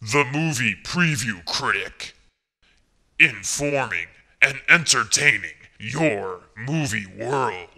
The Movie Preview Critic. Informing and entertaining your movie world.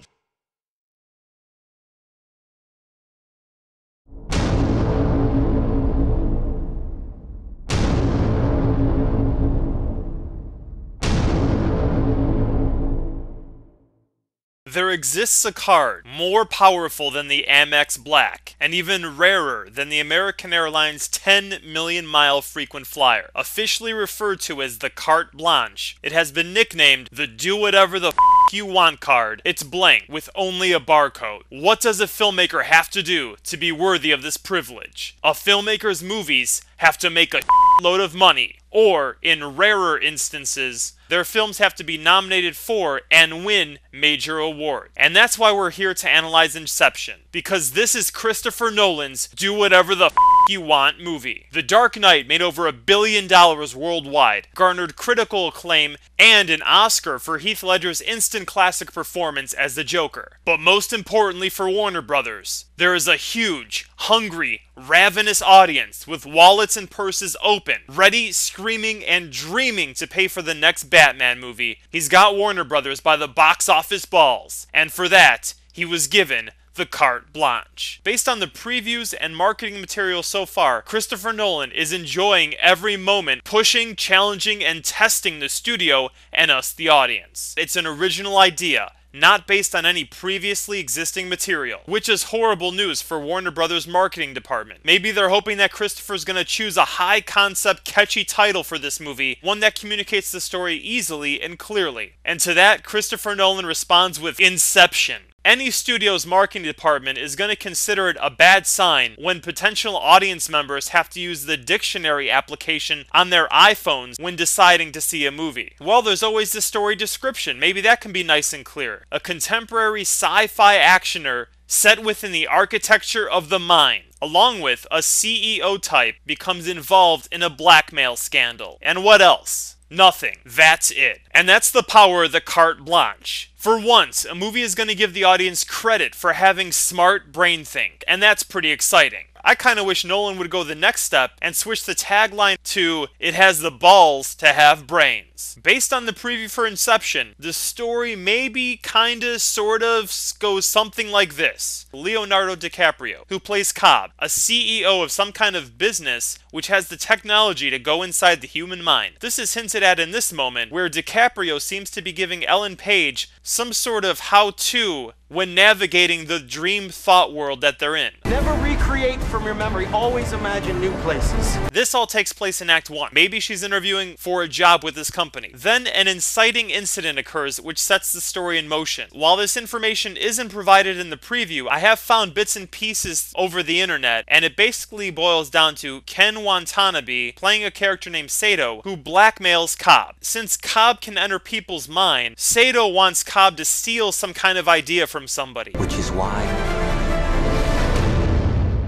There exists a card more powerful than the Amex Black, and even rarer than the American Airlines 10 million mile frequent flyer. Officially referred to as the Carte Blanche, it has been nicknamed the do whatever the you want card. It's blank, with only a barcode. What does a filmmaker have to do to be worthy of this privilege? A filmmaker's movies have to make a load of money, or, in rarer instances, their films have to be nominated for and win major awards. And that's why we're here to analyze Inception, because this is Christopher Nolan's do whatever the you want movie. The Dark Knight made over $1 billion worldwide, garnered critical acclaim, and an Oscar for Heath Ledger's instant classic performance as the Joker. But most importantly for Warner Brothers, there is a huge, hungry, ravenous audience with wallets and purses open, ready, screaming, and dreaming to pay for the next Batman movie. He's got Warner Brothers by the box office balls, and for that, he was given the Carte Blanche. Based on the previews and marketing material so far, Christopher Nolan is enjoying every moment, pushing, challenging, and testing the studio and us, the audience. It's an original idea, not based on any previously existing material, which is horrible news for Warner Brothers' marketing department. Maybe they're hoping that Christopher's gonna choose a high-concept, catchy title for this movie, one that communicates the story easily and clearly. And to that, Christopher Nolan responds with Inception. Any studio's marketing department is going to consider it a bad sign when potential audience members have to use the dictionary application on their iPhones when deciding to see a movie. Well, there's always the story description. Maybe that can be nice and clear. A contemporary sci-fi actioner set within the architecture of the mind, along with a CEO type, becomes involved in a blackmail scandal. And what else? Nothing. That's it. And that's the power of the Carte Blanche. For once, a movie is going to give the audience credit for having smart brain think, and that's pretty exciting. I kind of wish Nolan would go the next step and switch the tagline to, "It has the balls to have brains." Based on the preview for Inception, the story maybe kinda sorta goes something like this. Leonardo DiCaprio, who plays Cobb, a CEO of some kind of business which has the technology to go inside the human mind. This is hinted at in this moment, where DiCaprio seems to be giving Ellen Page some sort of how-to when navigating the dream thought world that they're in. Never recreate from your memory, always imagine new places. This all takes place in Act 1. Maybe she's interviewing for a job with this company. Then an inciting incident occurs which sets the story in motion. While this information isn't provided in the preview, I have found bits and pieces over the internet, and it basically boils down to Ken Watanabe playing a character named Sato who blackmails Cobb. Since Cobb can enter people's mind, Sato wants Cobb to steal some kind of idea from somebody. Which is why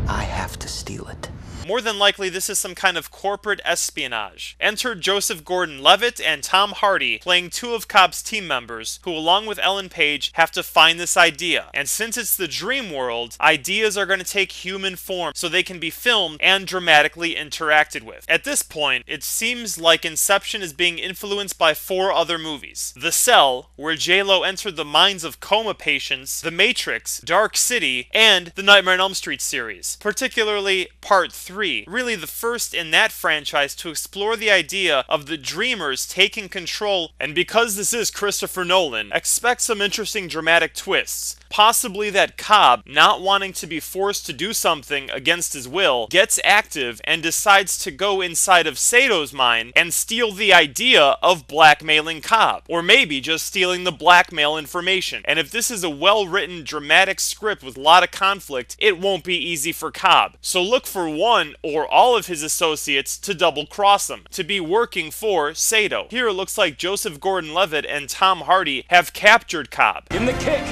I have to steal it. More than likely, this is some kind of corporate espionage. Enter Joseph Gordon-Levitt and Tom Hardy, playing two of Cobb's team members, who along with Ellen Page have to find this idea. And since it's the dream world, ideas are going to take human form so they can be filmed and dramatically interacted with. At this point, it seems like Inception is being influenced by 4 other movies. The Cell, where J-Lo entered the minds of coma patients, The Matrix, Dark City, and the Nightmare on Elm Street series, particularly Part 3. Really the first in that franchise to explore the idea of the dreamers taking control. And because this is Christopher Nolan, expect some interesting dramatic twists. Possibly that Cobb, not wanting to be forced to do something against his will, gets active and decides to go inside of Sato's mind and steal the idea of blackmailing Cobb. Or maybe just stealing the blackmail information. And if this is a well-written, dramatic script with a lot of conflict, it won't be easy for Cobb. So look for one or all of his associates to double-cross him, to be working for Sato. Here it looks like Joseph Gordon-Levitt and Tom Hardy have captured Cobb. Give him the kick!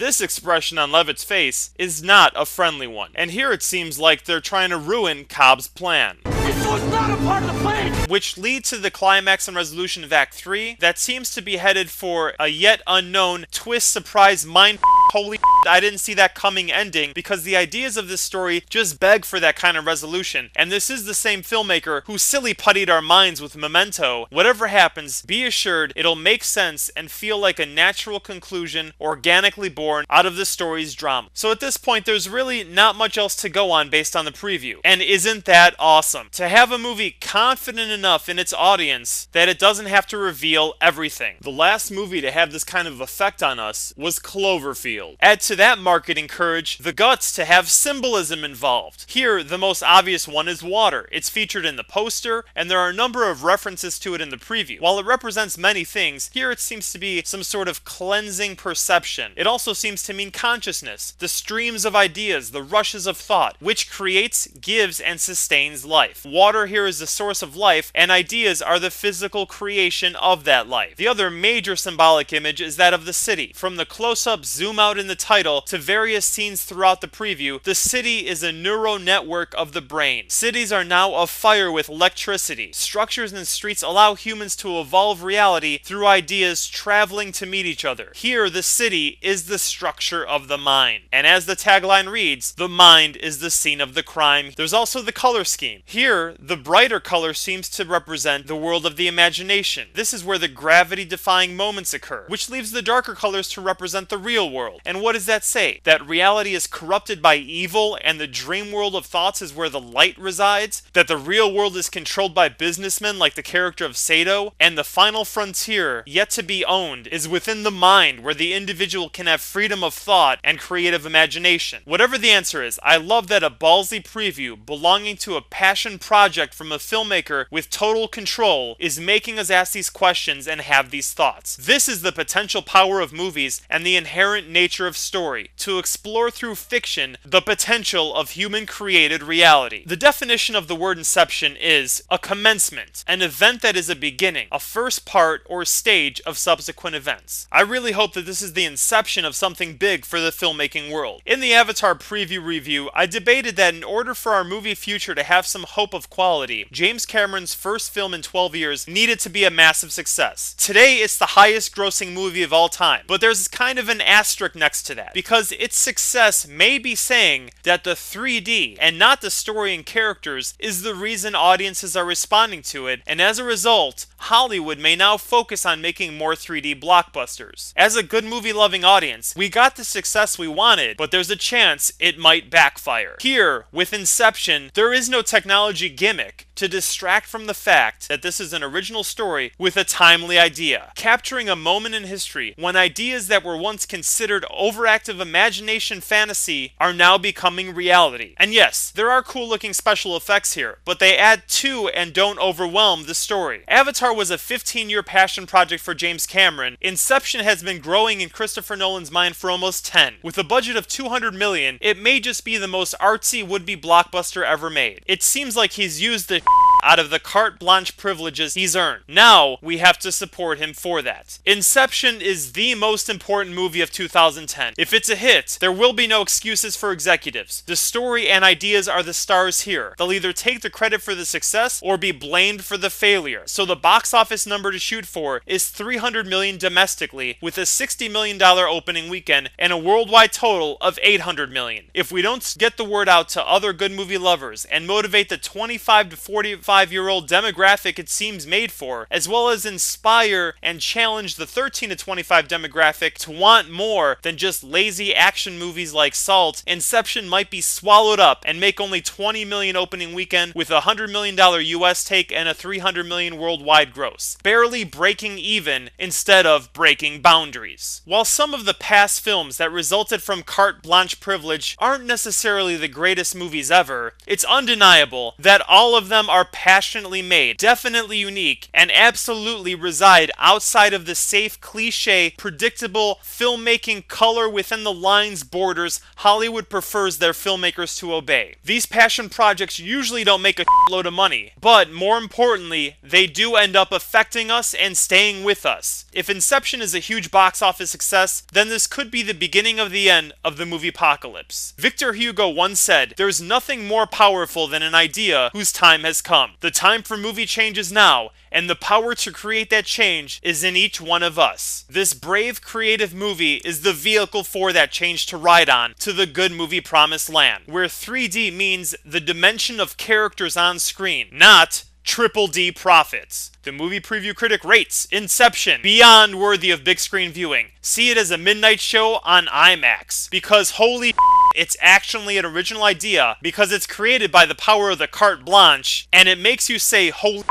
This expression on Levitt's face is not a friendly one, and here it seems like they're trying to ruin Cobb's plan. This was not a part of the plan! Which leads to the climax and resolution of Act 3 that seems to be headed for a yet unknown twist surprise mind holy I didn't see that coming ending, because the ideas of this story just beg for that kind of resolution. And this is the same filmmaker who silly puttied our minds with Memento. Whatever happens, be assured it'll make sense and feel like a natural conclusion organically born out of the story's drama. So at this point, there's really not much else to go on based on the preview. And isn't that awesome? To have a movie confident enough in its audience that it doesn't have to reveal everything. The last movie to have this kind of effect on us was Cloverfield. Add to that marketing courage the guts to have symbolism involved. Here, the most obvious one is water. It's featured in the poster, and there are a number of references to it in the preview. While it represents many things, here it seems to be some sort of cleansing perception. It also seems to mean consciousness, the streams of ideas, the rushes of thought, which creates, gives, and sustains life. Water here is the source of life, and ideas are the physical creation of that life. The other major symbolic image is that of the city. From the close-up zoom out in the title to various scenes throughout the preview, the city is a neural network of the brain. Cities are now afire with electricity. Structures and streets allow humans to evolve reality through ideas traveling to meet each other. Here, the city is the structure of the mind. And as the tagline reads, the mind is the scene of the crime. There's also the color scheme. Here, the brighter color seems to represent the world of the imagination. This is where the gravity-defying moments occur, which leaves the darker colors to represent the real world. And what does that say? That reality is corrupted by evil and the dream world of thoughts is where the light resides? That the real world is controlled by businessmen like the character of Sato? And the final frontier, yet to be owned, is within the mind, where the individual can have freedom of thought and creative imagination. Whatever the answer is, I love that a ballsy preview belonging to a passion project from a filmmaker with total control is making us ask these questions and have these thoughts. This is the potential power of movies and the inherent nature of story, to explore through fiction the potential of human created reality. The definition of the word inception is a commencement, an event that is a beginning, a first part or stage of subsequent events. I really hope that this is the inception of something big for the filmmaking world. In the Avatar preview review, I debated that in order for our movie future to have some hope of quality, James Cameron's first film in 12 years needed to be a massive success. Today, it's the highest grossing movie of all time, but there's kind of an asterisk next to that, because its success may be saying that the 3D and not the story and characters is the reason audiences are responding to it, and as a result, Hollywood may now focus on making more 3D blockbusters. As a good movie-loving audience, we got the success we wanted, but there's a chance it might backfire. Here, with Inception, there is no technology gimmick to distract from the fact that this is an original story with a timely idea, capturing a moment in history when ideas that were once considered overactive imagination fantasy are now becoming reality. And yes, there are cool-looking special effects here, but they add to and don't overwhelm the story. Avatar was a 15-year passion project for James Cameron. Inception has been growing in Christopher Nolan's mind for almost 10. With a budget of $200 million, it may just be the most artsy would-be blockbuster ever made. It seems like he's used the out of the carte blanche privileges he's earned. Now, we have to support him for that. Inception is the most important movie of 2010. If it's a hit, there will be no excuses for executives. The story and ideas are the stars here. They'll either take the credit for the success or be blamed for the failure. So the box office number to shoot for is $300 million domestically, with a $60 million opening weekend and a worldwide total of $800 million. If we don't get the word out to other good movie lovers and motivate the 25 to 45-year-old demographic it seems made for, as well as inspire and challenge the 13 to 25 demographic to want more than just lazy action movies like Salt, Inception might be swallowed up and make only $20 million opening weekend with a $100 million US take and a $300 million worldwide gross, barely breaking even instead of breaking boundaries. While some of the past films that resulted from carte blanche privilege aren't necessarily the greatest movies ever, it's undeniable that all of them are passionately made, definitely unique, and absolutely reside outside of the safe, cliche, predictable filmmaking color within the lines borders Hollywood prefers their filmmakers to obey. These passion projects usually don't make a load of money, but more importantly, they do end up affecting us and staying with us. If Inception is a huge box office success, then this could be the beginning of the end of the movie apocalypse. Victor Hugo once said, "There's nothing more powerful than an idea whose time has come." come. The time for movie change is now, and the power to create that change is in each one of us. This brave, creative movie is the vehicle for that change to ride on to the good movie promised land, where 3D means the dimension of characters on screen, not triple D profits. The movie preview critic rates Inception beyond worthy of big screen viewing. See it as a midnight show on IMAX, because holy it's actually an original idea, because it's created by the power of the Carte Blanche, and it makes you say holy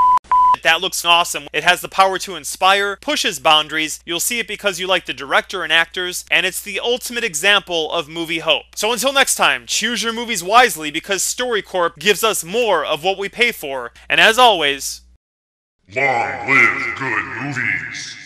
that looks awesome. It has the power to inspire, pushes boundaries. You'll see it because you like the director and actors, and it's the ultimate example of movie hope. So until next time, choose your movies wisely, because StoryCorp gives us more of what we pay for. And as always, long live good movies.